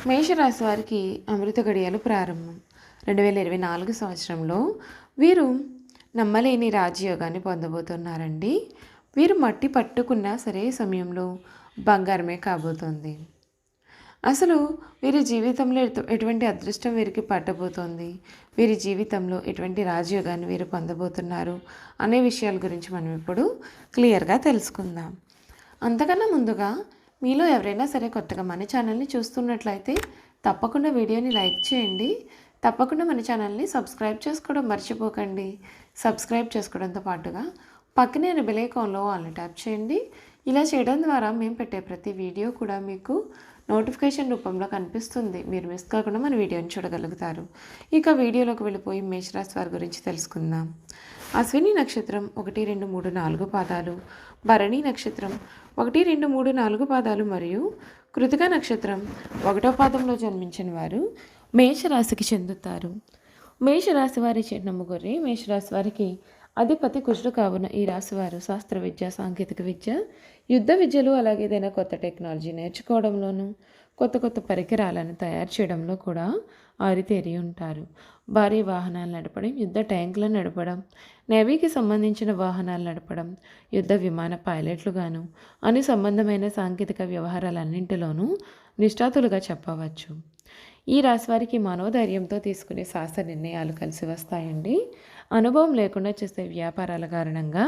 మేషరాశి వారికి అమృత గడియలు ప్రారంభం. 2024 సంవత్సరంలో వీరు నమ్మలేని రాజయోగాన్ని పొందబోతున్నారండి. వీరు మట్టి పట్టుకున్న సరే సమయంలో బంగారమే కాబోతోంది. అసలు వీరి జీవితంలో ఎటువంటి అదృష్టం వీరికి పట్టబోతోంది, వీరి జీవితంలో ఎటువంటి రాజయోగాన్ని వీరు పొందబోతున్నారు అనే విషయాల గురించి మనం ఇప్పుడు క్లియర్గా తెలుసుకుందాం. అంతకన్నా ముందుగా మీలో ఎవరైనా సరే కొత్తగా మన ఛానల్ని చూస్తున్నట్లయితే తప్పకుండా వీడియోని లైక్ చేయండి. తప్పకుండా మన ఛానల్ని సబ్స్క్రైబ్ చేసుకోవడం మర్చిపోకండి. సబ్స్క్రైబ్ చేసుకోవడంతో పాటుగా పక్కనే బెల్ ఐకాన్లో ఆల్ని ట్యాప్ చేయండి. ఇలా చేయడం ద్వారా మేము పెట్టే ప్రతి వీడియో కూడా మీకు నోటిఫికేషన్ రూపంలో కనిపిస్తుంది. మీరు మిస్ కాకుండా మన వీడియోని చూడగలుగుతారు. ఇక వీడియోలోకి వెళ్ళిపోయి మేషరాశి వారి గురించి తెలుసుకుందాం. అశ్విని నక్షత్రం 1, 2, 3, 4 పాదాలు, భరణి నక్షత్రం 1, 2, 3, 4 పాదాలు మరియు కృతిక నక్షత్రం 1వ పాదంలో జన్మించిన వారు మేషరాశికి చెందుతారు. మేషరాశి వారి చిహ్నము గొర్రె. మేషరాశి వారికి అధిపతి కుజుడు కావున ఈ రాశివారు శాస్త్ర విద్య, సాంకేతిక విద్య, యుద్ధ విద్యలు, అలాగే ఏదైనా కొత్త టెక్నాలజీ నేర్చుకోవడంలోనూ కొత్త కొత్త పరికరాలను తయారు చేయడంలో కూడా ఆరితేరి ఉంటారు. భారీ వాహనాలు నడపడం, యుద్ధ ట్యాంకులను నడపడం, నేవీకి సంబంధించిన వాహనాలు నడపడం, యుద్ధ విమాన పైలట్లుగాను అన్ని సంబంధమైన సాంకేతిక వ్యవహారాలన్నింటిలోనూ నిష్ఠాతులుగా చెప్పవచ్చు. ఈ రాశి వారికి మనోధైర్యంతో తీసుకునే శాస్త్ర నిర్ణయాలు కలిసి వస్తాయండి. అనుభవం లేకుండా చేసే వ్యాపారాల కారణంగా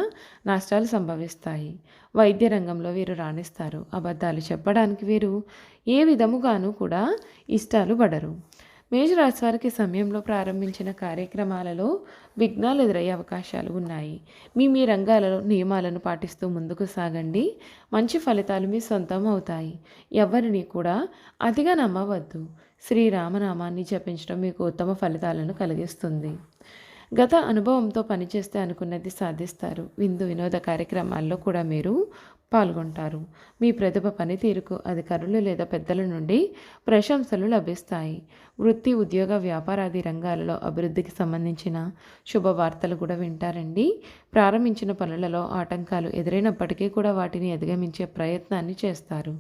నష్టాలు సంభవిస్తాయి. వైద్య రంగంలో వీరు రాణిస్తారు. అబద్ధాలు చెప్పడానికి వీరు ఏ విధముగానూ కూడా ఇష్టాలు పడరు. మేషరాశి వారికి సమయంలో ప్రారంభించిన కార్యక్రమాలలో విఘ్నాలు ఎదురయ్యే అవకాశాలు ఉన్నాయి. మీ రంగాలలో నియమాలను పాటిస్తూ ముందుకు సాగండి. మంచి ఫలితాలు మీ సొంతం అవుతాయి. ఎవరిని కూడా అతిగా నమ్మవద్దు. శ్రీరామనామాన్ని జపించడం మీకు ఉత్తమ ఫలితాలను కలిగిస్తుంది. గత అనుభవంతో పనిచేస్తే అనుకున్నది సాధిస్తారు. విందు వినోద కార్యక్రమాల్లో కూడా మీరు పాల్గొంటారు. మీ ప్రతిభ పనితీరుకు అధికారులు లేదా పెద్దల నుండి ప్రశంసలు లభిస్తాయి. వృత్తి, ఉద్యోగ, వ్యాపారాది రంగాలలో అభివృద్ధికి సంబంధించిన శుభవార్తలు కూడా వింటారండి. ప్రారంభించిన పనులలో ఆటంకాలు ఎదురైనప్పటికీ కూడా వాటిని అధిగమించే ప్రయత్నాన్ని చేస్తారు.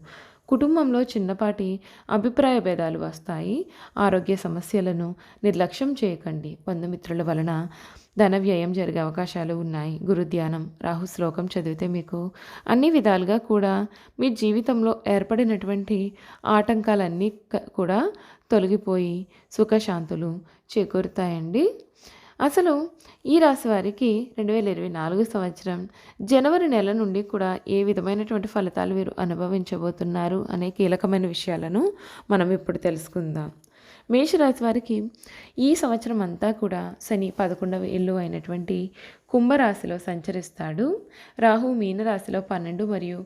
కుటుంబంలో చిన్నపాటి అభిప్రాయ భేదాలు వస్తాయి. ఆరోగ్య సమస్యలను నిర్లక్ష్యం చేయకండి. బంధుమిత్రుల వలన ధన వ్యయం జరిగే అవకాశాలు ఉన్నాయి. గురు ధ్యానం, రాహు శ్లోకం చదివితే మీకు అన్ని విధాలుగా కూడా మీ జీవితంలో ఏర్పడినటువంటి ఆటంకాలన్నీ కూడా తొలగిపోయి సుఖశాంతులు చేకూరుతాయండి. అసలు ఈ రాశి వారికి 2024 సంవత్సరం జనవరి నెల నుండి కూడా ఏ విధమైనటువంటి ఫలితాలు వీరు అనుభవించబోతున్నారు అనే కీలకమైన విషయాలను మనం ఇప్పుడు తెలుసుకుందాం. మేషరాశి వారికి ఈ సంవత్సరం అంతా కూడా శని 11వ ఇల్లు అయినటువంటి కుంభరాశిలో సంచరిస్తాడు. రాహు మీనరాశిలో 12 మరియు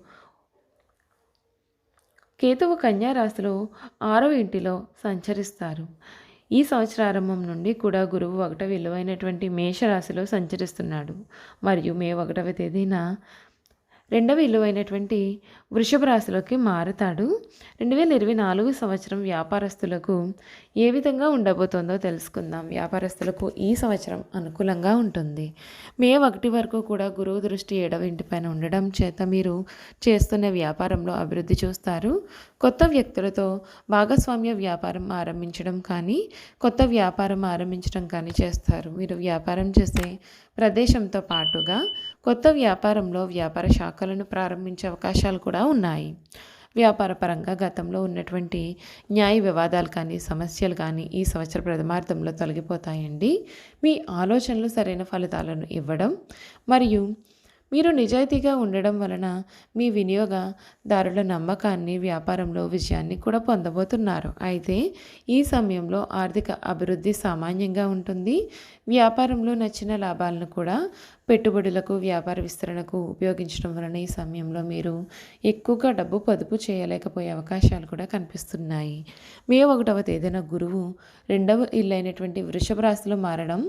కేతువు కన్యా రాశిలో 6వ ఇంటిలో సంచరిస్తారు. ఈ సంవత్సరారంభం నుండి కూడా గురువు 1వ విలువైనటువంటి మేషరాశిలో సంచరిస్తున్నాడు మరియు మే 1వ తేదీన 2వ విలువైనటువంటి వృషభ రాశిలోకి మారుతాడు. 2024 సంవత్సరం వ్యాపారస్తులకు ఏ విధంగా ఉండబోతోందో తెలుసుకుందాం. వ్యాపారస్తులకు ఈ సంవత్సరం అనుకూలంగా ఉంటుంది. మే 1 వరకు కూడా గురువు దృష్టి 7వ ఇంటిపైన ఉండడం చేత మీరు చేస్తున్న వ్యాపారంలో అభివృద్ధి చూస్తారు. కొత్త వ్యక్తులతో భాగస్వామ్య వ్యాపారం ఆరంభించడం కానీ కొత్త వ్యాపారం ఆరంభించడం కానీ చేస్తారు. మీరు వ్యాపారం చేసే ప్రదేశంతో పాటుగా కొత్త వ్యాపారంలో వ్యాపార శాఖలను ప్రారంభించే అవకాశాలు కూడా ఉన్నాయి. వ్యాపార పరంగా గతంలో ఉన్నటువంటి న్యాయ వివాదాలు కానీ సమస్యలు కానీ ఈ సంవత్సర ప్రథమార్థంలో తొలగిపోతాయండి. మీ ఆలోచనలు సరైన ఫలితాలను ఇవ్వడం మరియు మీరు నిజాయితీగా ఉండడం వలన మీ వినియోగదారుల నమ్మకాన్ని, వ్యాపారంలో విజయాన్ని కూడా పొందబోతున్నారు. అయితే ఈ సమయంలో ఆర్థిక అభివృద్ధి సామాన్యంగా ఉంటుంది. వ్యాపారంలో నచ్చిన లాభాలను కూడా పెట్టుబడులకు, వ్యాపార విస్తరణకు ఉపయోగించడం వలన ఈ సమయంలో మీరు ఎక్కువగా డబ్బు పొదుపు చేయలేకపోయే అవకాశాలు కూడా కనిపిస్తున్నాయి. మే 1వ తేదీన గురువు 2వ ఇల్లు అయినటువంటి వృషభ రాశిలో మారడం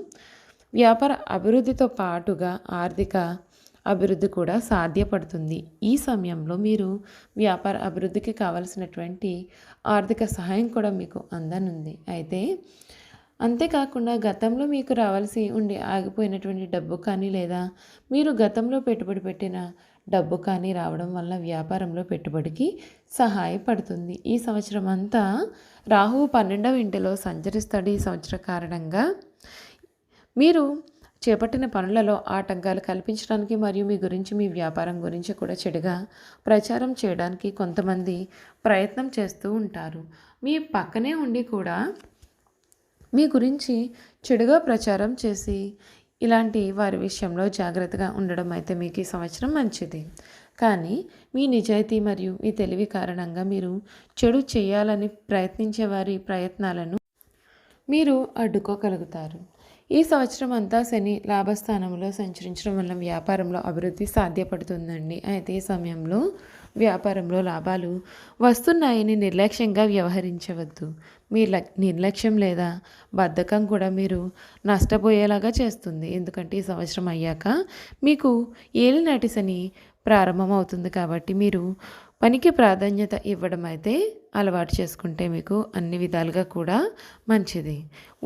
వ్యాపార అభివృద్ధితో పాటుగా ఆర్థిక అభివృద్ధి కూడా సాధ్యపడుతుంది. ఈ సమయంలో మీరు వ్యాపార అభివృద్ధికి కావలసినటువంటి ఆర్థిక సహాయం కూడా మీకు అందనుంది. అయితే అంతేకాకుండా గతంలో మీకు రావాల్సి ఉండి ఆగిపోయినటువంటి డబ్బు కానీ లేదా మీరు గతంలో పెట్టుబడి పెట్టిన డబ్బు కానీ రావడం వల్ల వ్యాపారంలో పెట్టుబడికి సహాయపడుతుంది. ఈ సంవత్సరం అంతా రాహువు 12వ ఇంటిలో సంచరిస్తాడు. ఈ సంవత్సరం కారణంగా మీరు చేపట్టిన పనులలో ఆటంకాలు కల్పించడానికి మరియు మీ గురించి, మీ వ్యాపారం గురించి కూడా చెడుగా ప్రచారం చేయడానికి కొంతమంది ప్రయత్నం చేస్తూ ఉంటారు. మీ పక్కనే ఉండి కూడా మీ గురించి చెడుగా ప్రచారం చేసి ఇలాంటి వారి విషయంలో జాగ్రత్తగా ఉండడం అయితే మీకు ఈ సంవత్సరం మంచిది. కానీ మీ నిజాయితీ మరియు మీ తెలివి కారణంగా మీరు చెడు చేయాలని ప్రయత్నించే వారి ప్రయత్నాలను మీరు అడ్డుకోగలుగుతారు. ఈ సంవత్సరం అంతా శని లాభస్థానంలో సంచరించడం వల్ల వ్యాపారంలో అభివృద్ధి సాధ్యపడుతుందండి. అయితే ఈ సమయంలో వ్యాపారంలో లాభాలు వస్తున్నాయని నిర్లక్ష్యంగా వ్యవహరించవద్దు. మీ నిర్లక్ష్యం లేదా బద్ధకం కూడా మీరు నష్టపోయేలాగా చేస్తుంది. ఎందుకంటే ఈ సంవత్సరం అయ్యాక మీకు ఏలినాటి శని ప్రారంభమవుతుంది కాబట్టి మీరు పనికి ప్రాధాన్యత ఇవ్వడం అయితే అలవాటు చేసుకుంటే మీకు అన్ని విధాలుగా కూడా మంచిది.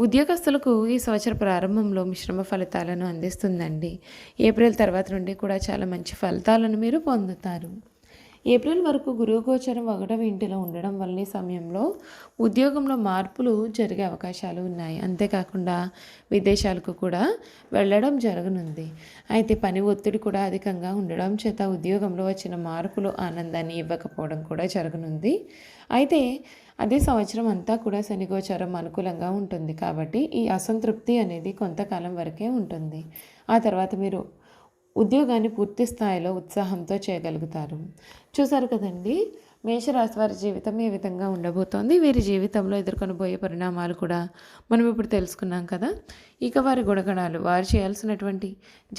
ఉద్యోగస్తులకు ఈ సంవత్సర ప్రారంభంలో మిశ్రమ ఫలితాలను అందిస్తుందండి. ఏప్రిల్ తర్వాత నుండి కూడా చాలా మంచి ఫలితాలను మీరు పొందుతారు. ఏప్రిల్ వరకు గురువు గోచరం 1వ ఇంటిలో ఉండడం వల్ల ఈ సమయంలో ఉద్యోగంలో మార్పులు జరిగే అవకాశాలు ఉన్నాయి. అంతేకాకుండా విదేశాలకు కూడా వెళ్ళడం జరగనుంది. అయితే పని ఒత్తిడి కూడా అధికంగా ఉండడం చేత ఉద్యోగంలో వచ్చిన మార్పులు ఆనందాన్ని ఇవ్వకపోవడం కూడా జరగనుంది. అయితే అదే సంవత్సరం అంతా కూడా శని గోచారం అనుకూలంగా ఉంటుంది కాబట్టి ఈ అసంతృప్తి అనేది కొంతకాలం వరకే ఉంటుంది. ఆ తర్వాత మీరు ఉద్యోగాన్ని పూర్తి స్థాయిలో ఉత్సాహంతో చేయగలుగుతారు. చూసారు కదండి, మేషరాశి వారి జీవితం ఏ విధంగా ఉండబోతోంది, వీరి జీవితంలో ఎదుర్కొనబోయే పరిణామాలు కూడా మనం ఇప్పుడు తెలుసుకున్నాం కదా. ఇక వారి గుణగణాలు, వారు చేయాల్సినటువంటి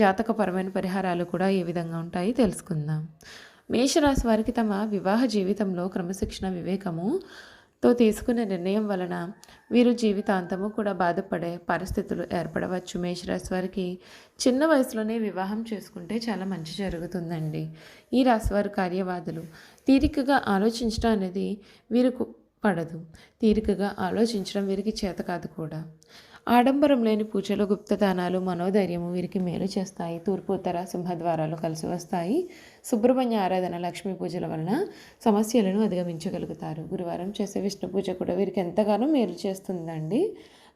జాతకపరమైన పరిహారాలు కూడా ఏ విధంగా ఉంటాయి తెలుసుకుందాం. మేషరాశి వారికి తమ వివాహ జీవితంలో క్రమశిక్షణ, వివేకముతో తీసుకునే నిర్ణయం వలన వీరు జీవితాంతము కూడా బాధపడే పరిస్థితులు ఏర్పడవచ్చు. మేషరాశి వారికి చిన్న వయసులోనే వివాహం చేసుకుంటే చాలా మంచి జరుగుతుందండి. ఈ రాశి వారు కార్యవాదులు. తీరికగా ఆలోచించడం అనేది వీరికి పడదు. తీరికగా ఆలోచించడం వీరికి చేత కాదు కూడా. ఆడంబరం లేని పూజలు, గుప్తదానాలు మనోధైర్యము వీరికి మేలు చేస్తాయి. తూర్పు, ఉత్తర సింహద్వారాలు కలిసి వస్తాయి. సుబ్రహ్మణ్య ఆరాధన, లక్ష్మీ పూజల వలన సమస్యలను అధిగమించగలుగుతారు. గురువారం చేసే విష్ణు పూజ కూడా వీరికి ఎంతగానో మేలు చేస్తుందండి.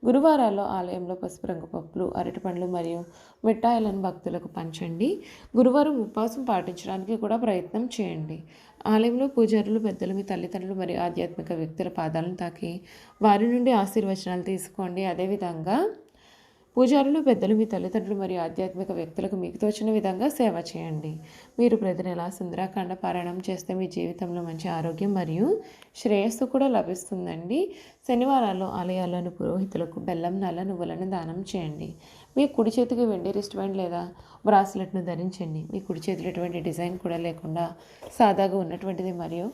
గురువారాల్లో ఆలయంలో పసుపు రంగు పప్పులు, అరటిపండ్లు మరియు మిఠాయిలను భక్తులకు పంచండి. గురువారం ఉపవాసం పాటించడానికి కూడా ప్రయత్నం చేయండి. ఆలయంలో పూజారులు, పెద్దలు, మీ తల్లిదండ్రులు మరియు ఆధ్యాత్మిక వ్యక్తుల పాదాలను తాకి వారి నుండి ఆశీర్వచనాలు తీసుకోండి. అదేవిధంగా పూజారులు, పెద్దలు, మీ తల్లిదండ్రులు మరియు ఆధ్యాత్మిక వ్యక్తులకు మీకు తోచిన విధంగా సేవ చేయండి. మీరు ప్రతి నెల సుందరాకాండ పారాయణం చేస్తే మీ జీవితంలో మంచి ఆరోగ్యం మరియు శ్రేయస్సు కూడా లభిస్తుందండి. శనివారాల్లో ఆలయాల్లోని పురోహితులకు బెల్లం, నల్ల నువ్వులను దానం చేయండి. మీ కుడి చేతికి వెండి రిస్ట్ బ్యాండ్ లేదా బ్రాస్లెట్ను ధరించండి. మీ కుడి చేతిలో ఎటువంటి డిజైన్ కూడా లేకుండా సాదాగా ఉన్నటువంటిది మరియు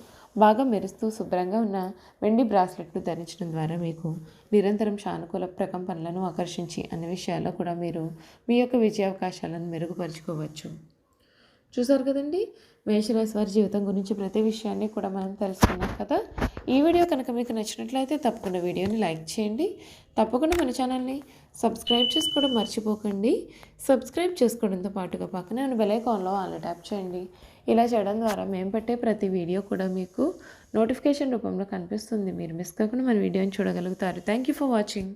బాగా మెరుస్తూ శుభ్రంగా ఉన్న వెండి బ్రాస్లెట్ను ధరించడం ద్వారా మీకు నిరంతరం సానుకూల ప్రకంపనలను ఆకర్షించి అన్ని విషయాల్లో కూడా మీరు మీ యొక్క విజయావకాశాలను మెరుగుపరుచుకోవచ్చు. చూసారు కదండి, మేషరాశి వారి జీవితం గురించి ప్రతి విషయాన్ని కూడా మనం తెలుసుకున్నాం కదా. ఈ వీడియో కనుక మీకు నచ్చినట్లయితే తప్పకుండా వీడియోని లైక్ చేయండి. తప్పకుండా మన ఛానల్ని సబ్స్క్రైబ్ చేసుకోవడం మర్చిపోకండి. సబ్స్క్రైబ్ చేసుకోవడంతో పాటుగా పక్కనే ఉన్న బెల్ ఐకాన్లో ఆల్ ట్యాప్ చేయండి. ఇలా చేయడం ద్వారా మేము పెట్టే ప్రతి వీడియో కూడా మీకు నోటిఫికేషన్ రూపంలో కనిపిస్తుంది. మీరు మిస్ కాకుండా మన వీడియోని చూడగలుగుతారు. Thank you for watching.